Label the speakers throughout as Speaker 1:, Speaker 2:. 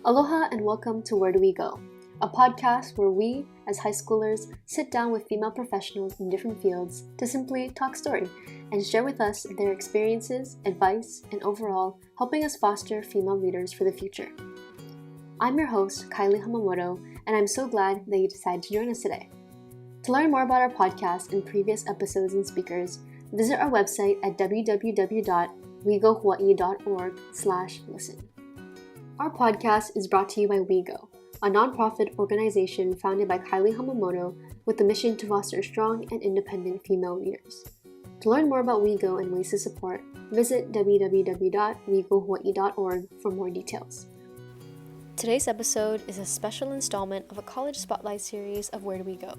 Speaker 1: Aloha and welcome to Where Do We Go, a podcast where we, as high schoolers, sit down with female professionals in different fields to simply talk story and share with us their experiences, advice, and overall helping us foster female leaders for the future. I'm your host, Kylee Hamamoto, and I'm so glad that you decided to join us today. To learn more about our podcast and previous episodes and speakers, visit our website at www.wegohawaii.org/listen. Our podcast is brought to you by WeGo, a nonprofit organization founded by Kylee Hamamoto with the mission to foster strong and independent female leaders. To learn more about WeGo and ways to support, visit www.wegohawaii.org for more details. Today's episode is a special installment of a college spotlight series of Where Do We Go?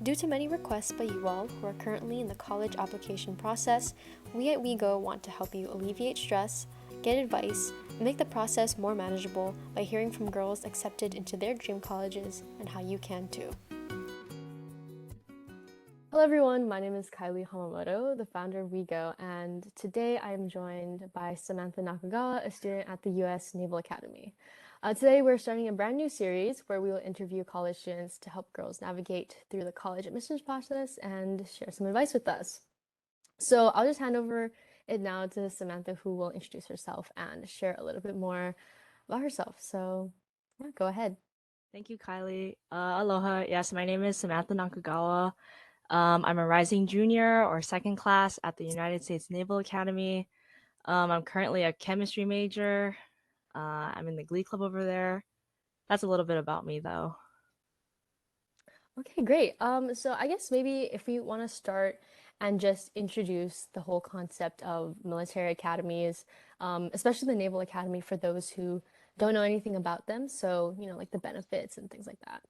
Speaker 1: Due to many requests by you all who are currently in the college application process, we at WeGo want to help you alleviate stress, get advice, and make the process more manageable by hearing from girls accepted into their dream colleges and how you can too. Hello everyone, my name is Kylee Hamamoto, the founder of WeGo, and today I am joined by Samantha Nakagawa, a student at the US Naval Academy. Today we're starting a brand new series where we will interview college students to help girls navigate through the college admissions process and share some advice with us. So I'll just hand over it now to Samantha, who will introduce herself and share a little bit more about herself. So yeah, go ahead.
Speaker 2: Thank you, Kylee. Aloha. Yes, my name is Samantha Nakagawa. I'm a rising junior or second class at the United States Naval Academy. I'm currently a chemistry major. I'm in the Glee Club over there. That's a little bit about me, though.
Speaker 1: Okay, great. So I guess maybe if we want to start and just introduce the whole concept of military academies, especially the Naval Academy for those who don't know anything about them. So, like the benefits and things like that.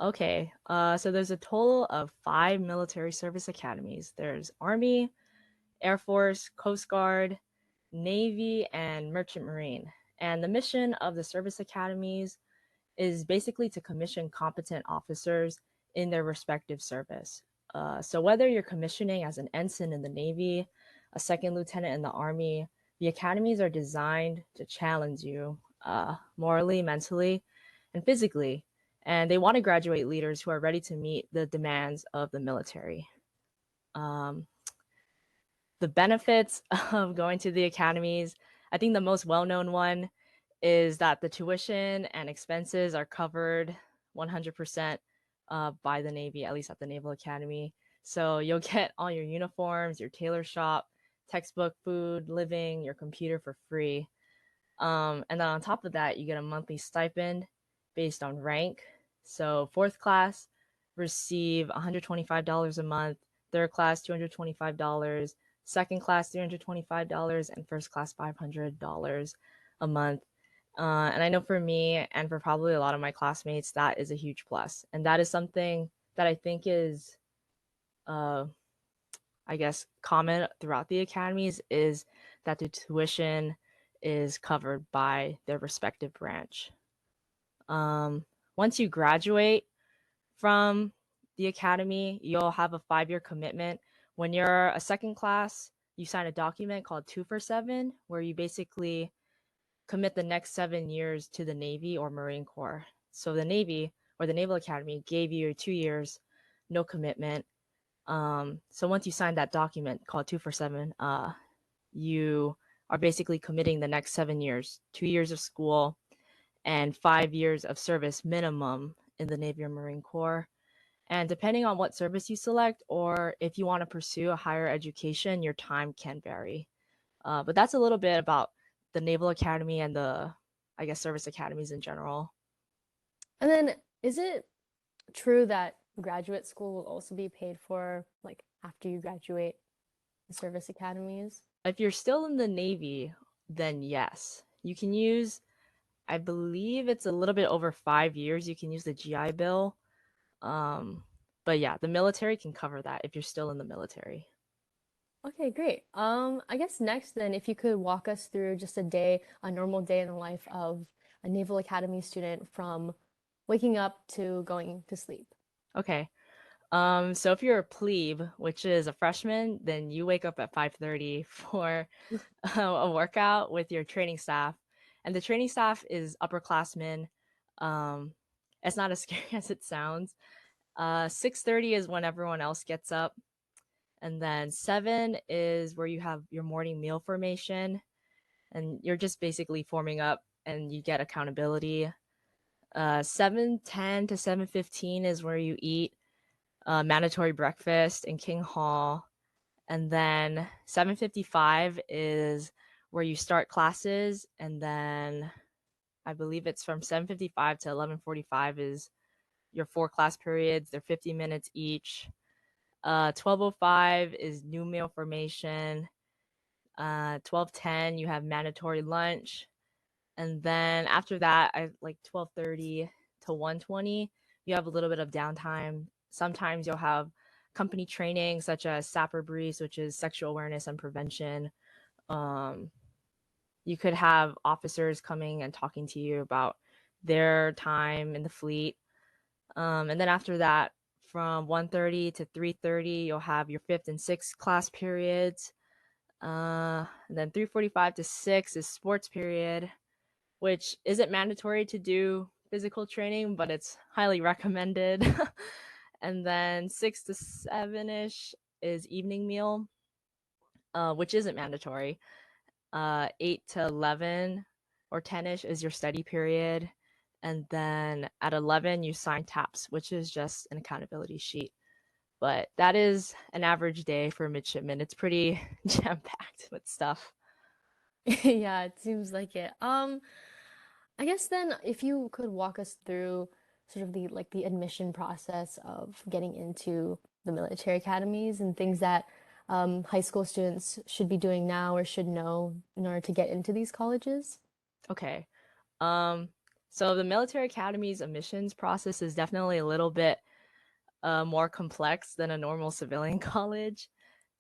Speaker 2: Okay, so there's a total of 5 military service academies. There's Army, Air Force, Coast Guard, Navy, and Merchant Marine. And the mission of the service academies is basically to commission competent officers in their respective service. So whether you're commissioning as an ensign in the Navy, a second lieutenant in the Army, the academies are designed to challenge you morally, mentally, and physically. And they want to graduate leaders who are ready to meet the demands of the military. The benefits of going to the academies, I think the most well-known one is that the tuition and expenses are covered 100% by the Navy, at least at the Naval Academy. So you'll get all your uniforms, your tailor shop, textbook, food, living, your computer for free. And then on top of that, you get a monthly stipend based on rank. So fourth class receive $125 a month, third class $225, second class $325, and first class $500 a month. And I know for me and for probably a lot of my classmates, that is a huge plus. And that is something that I think is, I guess, common throughout the academies is that the tuition is covered by their respective branch. Once you graduate from the academy, you'll have a 5-year commitment. When you're a second class, you sign a document called 2 for 7, where you basically commit the next 7 years to the Navy or Marine Corps. So the Navy or the Naval Academy gave you 2 years, no commitment. So once you sign that document called 2 for 7, you are basically committing the next 7 years, 2 years of school and 5 years of service minimum in the Navy or Marine Corps. And depending on what service you select, or if you want to pursue a higher education, your time can vary. But that's a little bit about the Naval Academy and the, I guess, service academies in general.
Speaker 1: And then is it true that graduate school will also be paid for like after you graduate the service academies?
Speaker 2: If you're still in the Navy, then yes. You can use, I believe it's a little bit over 5 years, you can use the GI Bill. But yeah, the military can cover that if you're still in the military.
Speaker 1: Okay, great. I guess next then, if you could walk us through just a normal day in the life of a Naval Academy student from waking up to going to sleep.
Speaker 2: Okay. So if you're a plebe, which is a freshman, then you wake up at 5:30 for a workout with your training staff. And the training staff is upperclassmen. Um, it's not as scary as it sounds. 6:30 is when everyone else gets up. And then 7 is where you have your morning meal formation. And you're just basically forming up and you get accountability. 7:10 to 7:15 is where you eat mandatory breakfast in King Hall. And then 7:55 is where you start classes. And then I believe it's from 7:55 to 11:45 is your 4 class periods. They're 50 minutes each. 12:05 is new meal formation. 12:10 you have mandatory lunch. And then after that, I like 12:30 to 1:20, you have a little bit of downtime. Sometimes you'll have company training such as Sapper Briefs, which is sexual awareness and prevention. Um, you could have officers coming and talking to you about their time in the fleet. And then after that, from 1:30 to 3:30, you'll have your 5th and 6th class periods. And then 3:45 to 6 is sports period, which isn't mandatory to do physical training, but it's highly recommended. And then 6 to 7 ish is evening meal, which isn't mandatory. 8 to 11 or 10 ish is your study period. And then at 11, you sign TAPS, which is just an accountability sheet. But that is an average day for a midshipman. It's pretty jam packed with stuff.
Speaker 1: Yeah, it seems like it. I guess then if you could walk us through sort of the admission process of getting into the military academies and things that high school students should be doing now or should know in order to get into these colleges.
Speaker 2: Okay. Um, so the military academy's admissions process is definitely a little bit more complex than a normal civilian college.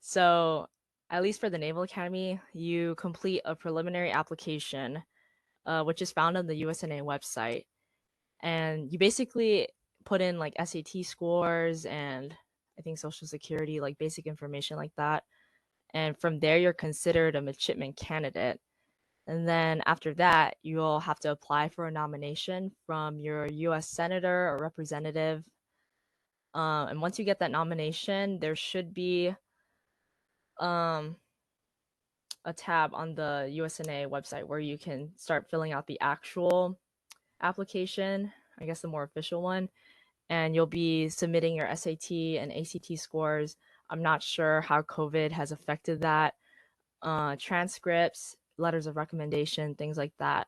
Speaker 2: So, at least for the Naval Academy, you complete a preliminary application, which is found on the USNA website. And you basically put in like SAT scores and I think Social Security, like basic information like that. And from there, you're considered a midshipman candidate. And then after that, you'll have to apply for a nomination from your US Senator or representative. And once you get that nomination, there should be um, a tab on the USNA website where you can start filling out the actual application, I guess the more official one, and you'll be submitting your SAT and ACT scores. I'm not sure how COVID has affected that. Transcripts, letters of recommendation, things like that.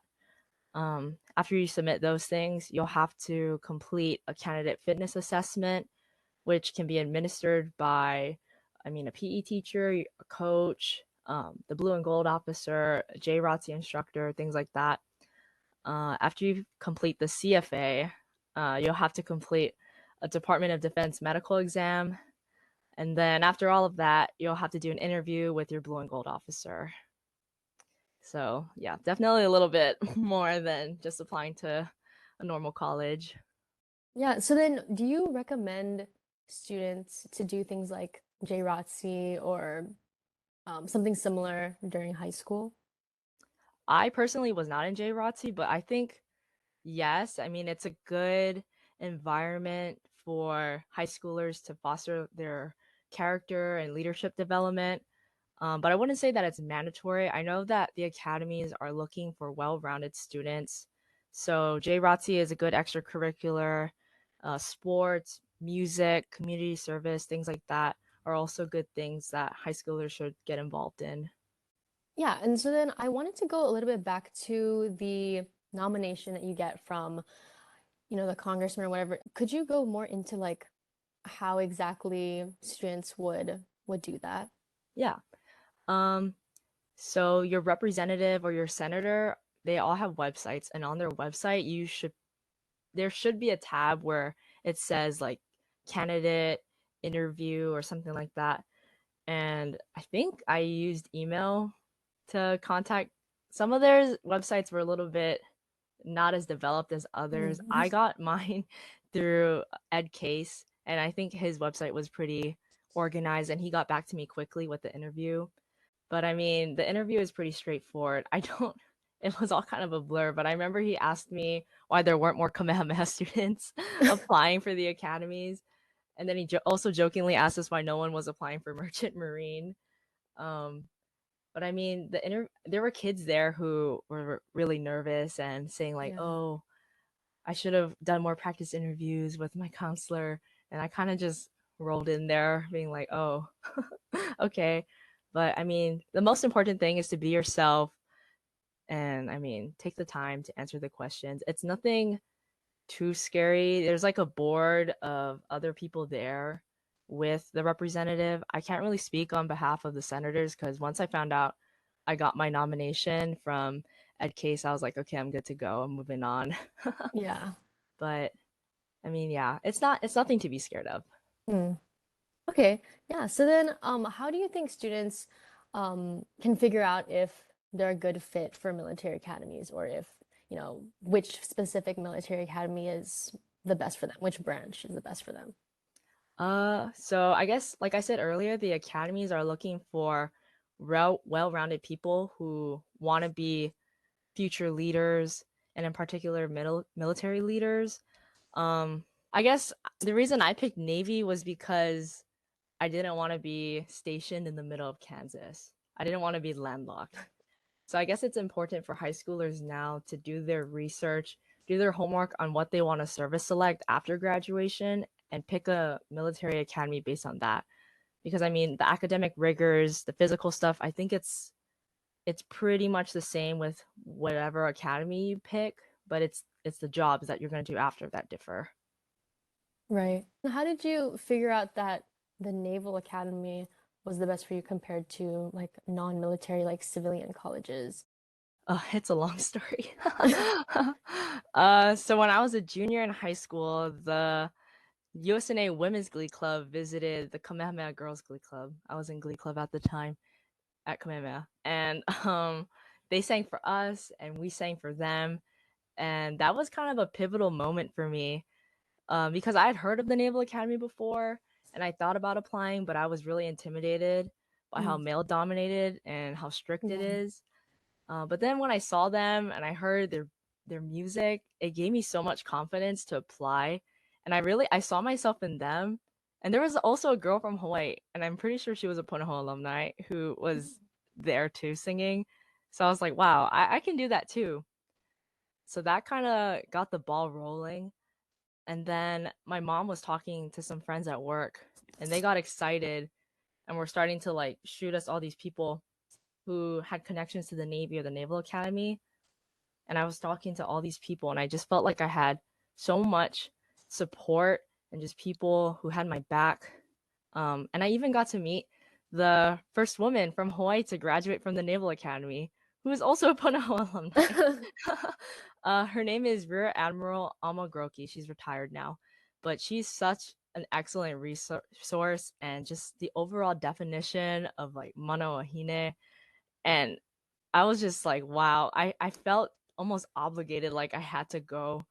Speaker 2: After you submit those things, you'll have to complete a candidate fitness assessment, which can be administered by, a PE teacher, a coach, the blue and gold officer, a JROTC instructor, things like that. After you complete the CFA, you'll have to complete a Department of Defense medical exam. And then after all of that, you'll have to do an interview with your blue and gold officer. So, yeah, definitely a little bit more than just applying to a normal college.
Speaker 1: Yeah, so then do you recommend students to do things like JROTC or something similar during high school?
Speaker 2: I personally was not in JROTC, but I think yes. It's a good environment for high schoolers to foster their character and leadership development. But I wouldn't say that it's mandatory. I know that the academies are looking for well-rounded students. So JROTC is a good extracurricular. Sports, music, community service, things like that are also good things that high schoolers should get involved in.
Speaker 1: Yeah, and so then I wanted to go a little bit back to the nomination that you get from, the congressman or whatever. Could you go more into like how exactly students would do that?
Speaker 2: Yeah. Um, so your representative or your senator, they all have websites, and on their website, there should be a tab where it says like candidate interview or something like that. And I think I used email to contact. Some of their websites were a little bit not as developed as others.
Speaker 1: Mm.
Speaker 2: I got mine through Ed Case, and I think his website was pretty organized, and he got back to me quickly with the interview. But the interview is pretty straightforward. I don't it was all kind of a blur. But I remember he asked me why there weren't more Kamehameha students applying for the academies, and then he also jokingly asked us why no one was applying for Merchant Marine. Um, but I mean, there were kids there who were really nervous and saying like,
Speaker 1: Yeah.
Speaker 2: "Oh, I should have done more practice interviews with my counselor." And I kind of just rolled in there being like, "Oh, okay." But I mean, the most important thing is to be yourself and I mean, take the time to answer the questions. It's nothing too scary. There's like a board of other people there with the representative. I can't really speak on behalf of the senators because once I found out I got my nomination from Ed Case, I was like, okay, I'm good to go. I'm moving on.
Speaker 1: Yeah.
Speaker 2: But I mean, yeah, it's nothing to be scared of.
Speaker 1: Hmm. Okay. Yeah. So then, how do you think students can figure out if they're a good fit for military academies or if, which specific military academy is the best for them, which branch is the best for them?
Speaker 2: So I guess like I said earlier, the academies are looking for well-rounded people who want to be future leaders and in particular military leaders. I guess the reason I picked Navy was because I didn't want to be stationed in the middle of Kansas. I didn't want to be landlocked. So I guess it's important for high schoolers now to do their research, do their homework on what they want to service select after graduation and pick a military academy based on that. Because I mean, the academic rigors, the physical stuff, I think it's pretty much the same with whatever academy you pick, but it's the jobs that you're going to do after that differ.
Speaker 1: Right. How did you figure out that the Naval Academy was the best for you compared to like non-military, like civilian colleges?
Speaker 2: It's a long story. So when I was a junior in high school, the USNA Women's Glee Club visited the Kamehameha Girls Glee Club. I was in Glee Club at the time at Kamehameha, and they sang for us, and we sang for them, and that was kind of a pivotal moment for me because I had heard of the Naval Academy before, and I thought about applying, but I was really intimidated by how
Speaker 1: Mm,
Speaker 2: male dominated and how strict it
Speaker 1: yeah.
Speaker 2: is. But then when I saw them and I heard their music, it gave me so much confidence to apply, and I saw myself in them. And there was also a girl from Hawaii, and I'm pretty sure she was a Punahou alumni who was there too singing. So I was like, wow, I can do that too. So that kind of got the ball rolling. And then my mom was talking to some friends at work, and they got excited and were starting to like shoot us all these people who had connections to the Navy or the Naval Academy. And I was talking to all these people, and I just felt like I had so much support and just people who had my back. And I even got to meet the first woman from Hawaii to graduate from the Naval Academy, who is also a Punahou alumni. Her name is Rear Admiral Amagroki. She's retired now, but she's such an excellent resource and just the overall definition of like mana wahine. And I was just like, wow, I felt almost obligated, like I had to go.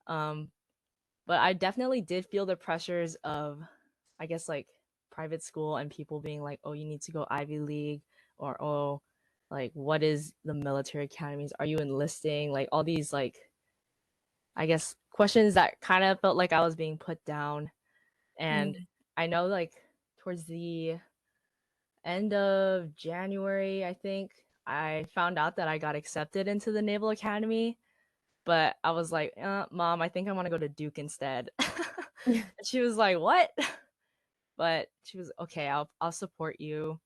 Speaker 2: Um, but I definitely did feel the pressures of, I guess, like private school and people being like, oh, you need to go Ivy League, or oh, like, what is the military academies? Are you enlisting? Like, all these, like, I guess, questions that kind of felt like I was being put down. And
Speaker 1: Mm,
Speaker 2: I know, like, towards the end of January, I think, I found out that I got accepted into the Naval Academy, but I was like, Mom, I think I want to go to Duke instead.
Speaker 1: yeah.
Speaker 2: And she was like, what? But she was okay, I'll support you.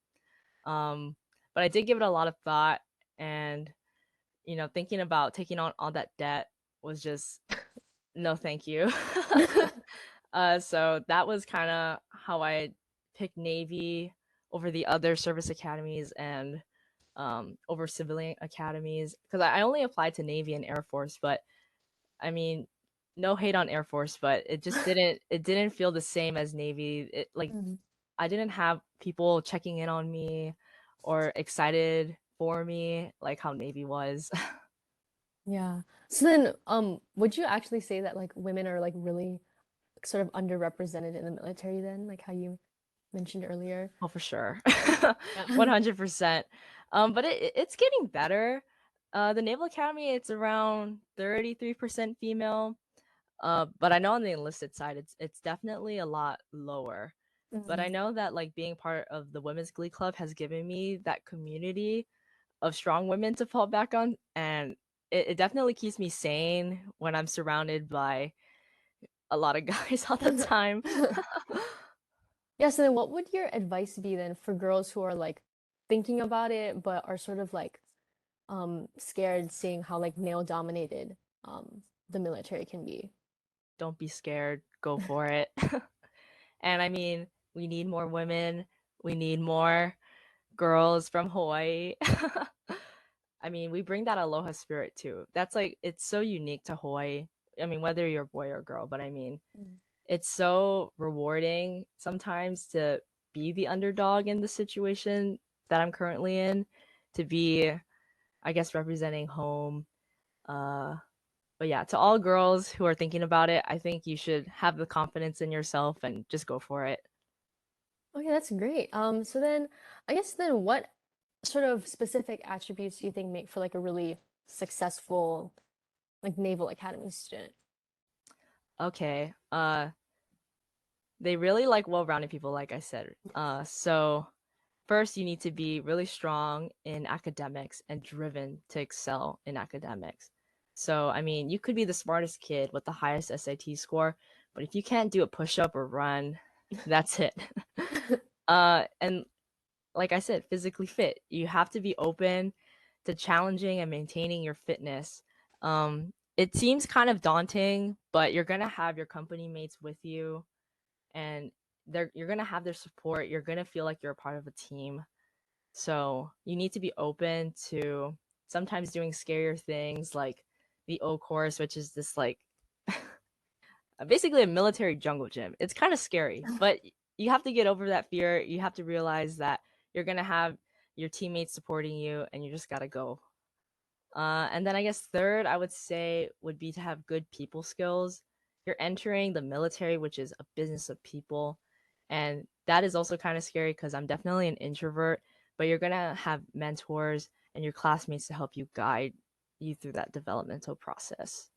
Speaker 2: Um, but I did give it a lot of thought, and thinking about taking on all that debt was just no, thank you. So that was kind of how I picked Navy over the other service academies and over civilian academies because I only applied to Navy and Air Force, but I mean, no hate on Air Force, but it didn't feel the same as Navy. It like
Speaker 1: Mm,
Speaker 2: I didn't have people checking in on me or excited for me like how Navy was.
Speaker 1: yeah. So then, would you actually say that like women are like really sort of underrepresented in the military then, like how you mentioned earlier?
Speaker 2: Oh, for sure.
Speaker 1: Yeah.
Speaker 2: 100%. But it's getting better. The Naval Academy, it's around 33% female. But I know on the enlisted side, it's definitely a lot lower. But I
Speaker 1: Mhm.
Speaker 2: know that like being part of the women's glee club has given me that community of strong women to fall back on, and it definitely keeps me sane when I'm surrounded by a lot of guys all the time.
Speaker 1: Yeah, so then what would your advice be then for girls who are like thinking about it but are sort of like scared seeing how like male dominated the military can be?
Speaker 2: Don't be scared, go for it. And I mean, we need more women, we need more girls from Hawaii. I mean, we bring that aloha spirit too. That's like it's so unique to Hawaii. I mean, whether you're a boy or a girl, but I mean,
Speaker 1: Mm.
Speaker 2: it's so rewarding sometimes to be the underdog in the situation that I'm currently in, to be, I guess, representing home. Uh, but yeah, to all girls who are thinking about it, I think you should have the confidence in yourself and just go for it.
Speaker 1: Okay, that's great. So then I guess then what sort of specific attributes do you think make for like a really successful like Naval Academy student?
Speaker 2: Okay. They really like well-rounded people, like I said. So first you need to be really strong in academics and driven to excel in academics. So, I mean, you could be the smartest kid with the highest SAT score, but if you can't do a push-up or run, that's it. And like I said, physically fit. You have to be open to challenging and maintaining your fitness. It seems kind of daunting, but you're gonna have your company mates with you, and you're gonna have their support. You're gonna feel like you're a part of a team. So you need to be open to sometimes doing scarier things like the O course, which is this like basically a military jungle gym. It's kind of scary, but you have to get over that fear. You have to realize that you're gonna have your teammates supporting you, and you just gotta go. And then I guess third, I would say would be to have good people skills. You're entering the military, which is a business of people, and that is also kind of scary because I'm definitely an introvert. But you're gonna have mentors and your classmates to help you guide you through that developmental process.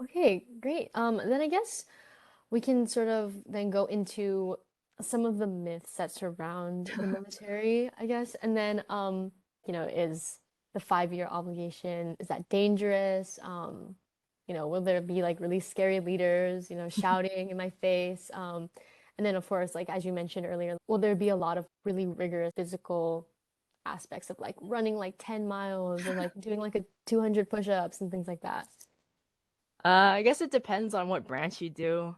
Speaker 1: Okay, great. Then I guess we can sort of then go into some of the myths that surround the military, I guess. And then, is the 5-year obligation, is that dangerous? Will there be like really scary leaders, shouting in my face? And then, of course, like as you mentioned earlier, will there be a lot of really rigorous physical aspects of like running like 10 miles or like doing like a 200 push-ups and things like that?
Speaker 2: I guess it depends on what branch you do.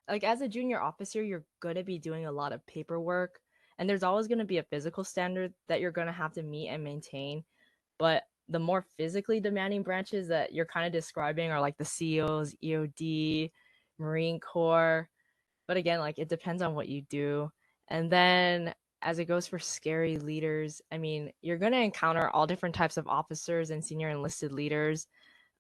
Speaker 2: Like as a junior officer, you're gonna be doing a lot of paperwork, and there's always gonna be a physical standard that you're gonna have to meet and maintain. But the more physically demanding branches that you're kind of describing are like the SEALs, EOD, Marine Corps. But again, like it depends on what you do. And then as it goes for scary leaders, I mean, you're gonna encounter all different types of officers and senior enlisted leaders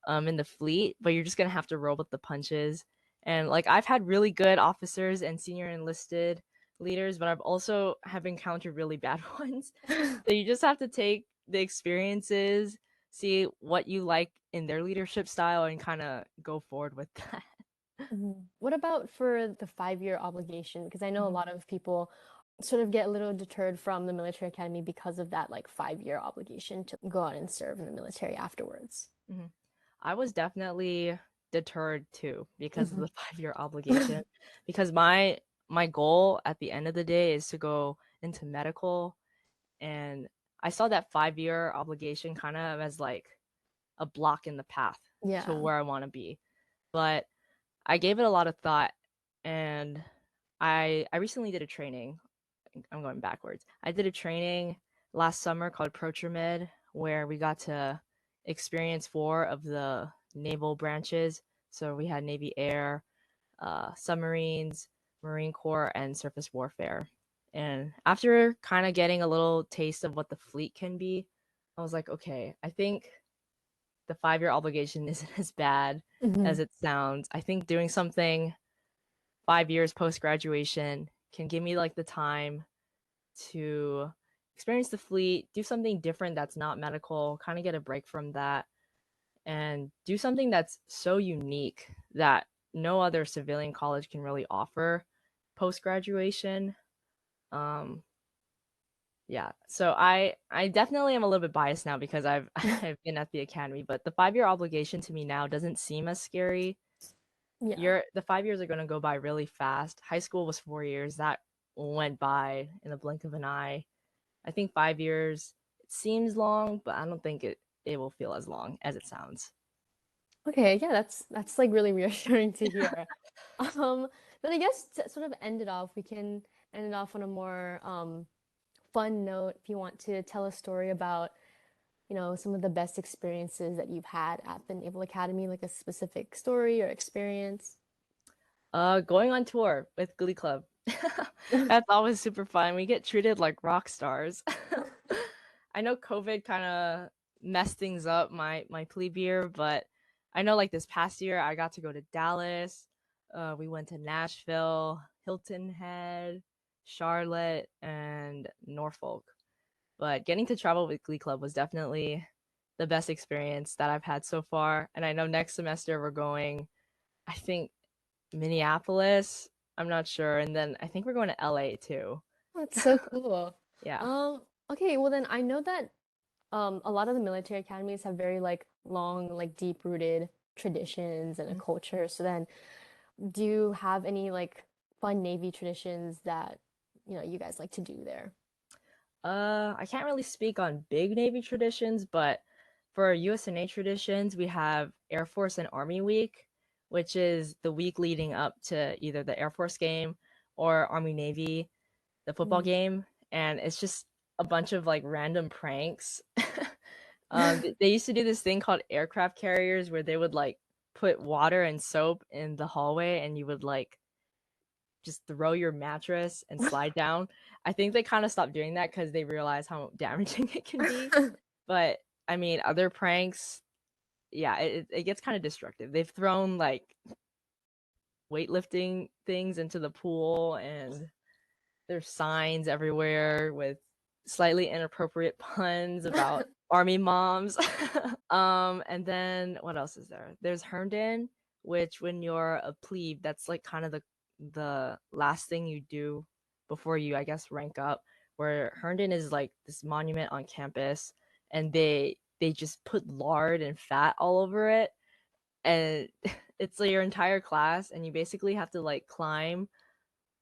Speaker 2: in the fleet, but you're just gonna have to roll with the punches. And like I've had really good officers and senior enlisted leaders, but I've also have encountered really bad ones. So you just have to take the experiences, see what you like in their leadership style, and kind of go forward with that.
Speaker 1: Mhm. What about for the 5-year obligation? Because I know a
Speaker 2: Mhm,
Speaker 1: lot of people sort of get a little deterred from the military academy because of that like 5-year obligation to go out and serve in the military afterwards.
Speaker 2: mhm. I was definitely deterred too because of
Speaker 1: Mhm.
Speaker 2: the 5-year obligation. Because my goal at the end of the day is to go into medical, and I saw that 5-year obligation kind of as like a block in the path to
Speaker 1: Yeah.
Speaker 2: where I want to be. But I gave it a lot of thought, and I recently did a training. I'm going backwards. I did a training last summer called ProTramed, where we got to experience four of the naval branches. So we had Navy Air, submarines, Marine Corps, and surface warfare. And after kind of getting a little taste of what the fleet can be, I was like, okay, I think the 5-year obligation isn't as bad
Speaker 1: Mhm.
Speaker 2: as it sounds. I think doing something 5 years post graduation can give me like the time to experience the fleet, do something different that's not medical, kind of get a break from that, and do something that's so unique that no other civilian college can really offer post graduation. Um, yeah, so I definitely am a little bit biased now because I've I've been at the academy, but the 5-year obligation to me now doesn't seem as scary.
Speaker 1: Yeah.
Speaker 2: The 5 years are going to go by really fast. High school was 4 years. That went by in the blink of an eye. I think 5 years, it seems long, but I don't think it will feel as long as it sounds.
Speaker 1: Okay, yeah, that's like really reassuring to hear. Um, then I guess to sort of end it off, we can end it off on a more fun note. If you want to tell a story about, some of the best experiences that you've had at the Naval Academy, like a specific story or experience.
Speaker 2: Going on tour with Glee Club. That's always super fun. We get treated like rock stars. I know COVID kind of messed things up my plebe year, but I know like this past year I got to go to Dallas. We went to Nashville, Hilton Head, Charlotte, and Norfolk. But getting to travel with Glee Club was definitely the best experience that I've had so far. And I know next semester we're going, I think Minneapolis. I'm not sure. And then I think we're going to LA too.
Speaker 1: That's so cool.
Speaker 2: Yeah.
Speaker 1: Okay, well then I know that a lot of the military academies have very like long, like deep-rooted traditions and a culture. So then do you have any like fun Navy traditions that, you guys like to do there?
Speaker 2: I can't really speak on big Navy traditions, but for USNA traditions, we have Air Force and Army Week, which is the week leading up to either the Air Force game or Army Navy, the football
Speaker 1: Mm.
Speaker 2: game. And it's just a bunch of like random pranks. They used to do this thing called aircraft carriers where they would like put water and soap in the hallway and you would like just throw your mattress and slide down. I think they kind of stopped doing that because they realized how damaging it can be. But I mean, other pranks, yeah, it gets kind of destructive. They've thrown like weightlifting things into the pool, and there's signs everywhere with slightly inappropriate puns about army moms. And then what else is there? There's Herndon, which when you're a plebe, that's like kind of the last thing you do before you, I guess, rank up. Where Herndon is like this monument on campus, and they just put lard and fat all over it, and it's like your entire class, and you basically have to like climb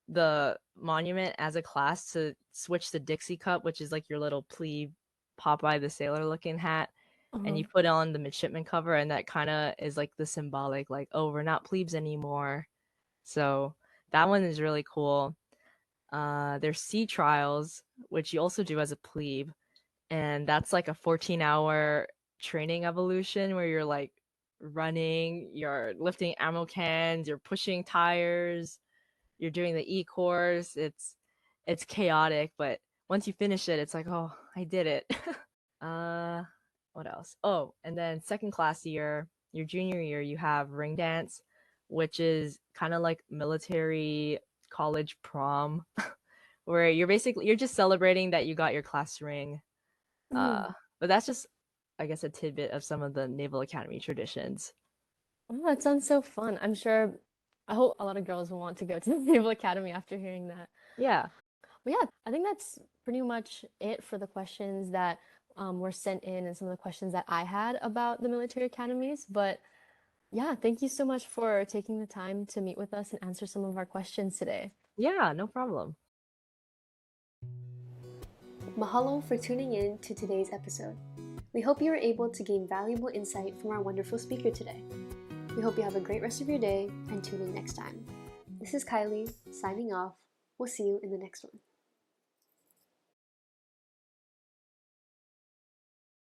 Speaker 2: the monument as a class to switch the Dixie cup, which is like your little plebe Popeye the Sailor looking hat, and
Speaker 1: Uh-huh.
Speaker 2: you put on the midshipman cover, and that kind of is like the symbolic, like, oh, we're not plebes anymore. So that one is really cool. There's sea trials, which you also do as a plebe, and that's like a 14-hour training evolution where you're like running, you're lifting ammo cans, you're pushing tires, you're doing the e-course. It's chaotic, but once you finish it, it's like, oh, I did it. uh, what else? Oh, and then second class year, your junior year, you have ring dance, which is kind of like military college prom, where you're just celebrating that you got your class ring.
Speaker 1: Mm.
Speaker 2: But that's just, I guess, a tidbit of some of the Naval Academy traditions.
Speaker 1: Oh, that sounds so fun. I hope a lot of girls will want to go to the Naval Academy after hearing that.
Speaker 2: Yeah.
Speaker 1: But yeah, I think that's pretty much it for the questions that were sent in and some of the questions that I had about the military academies. But yeah, thank you so much for taking the time to meet with us and answer some of our questions today.
Speaker 2: Yeah, no problem.
Speaker 3: Mahalo for tuning in to today's episode. We hope you were able to gain valuable insight from our wonderful speaker today. We hope you have a great rest of your day and tune in next time. This is Kylie, signing off. We'll see you in the next one.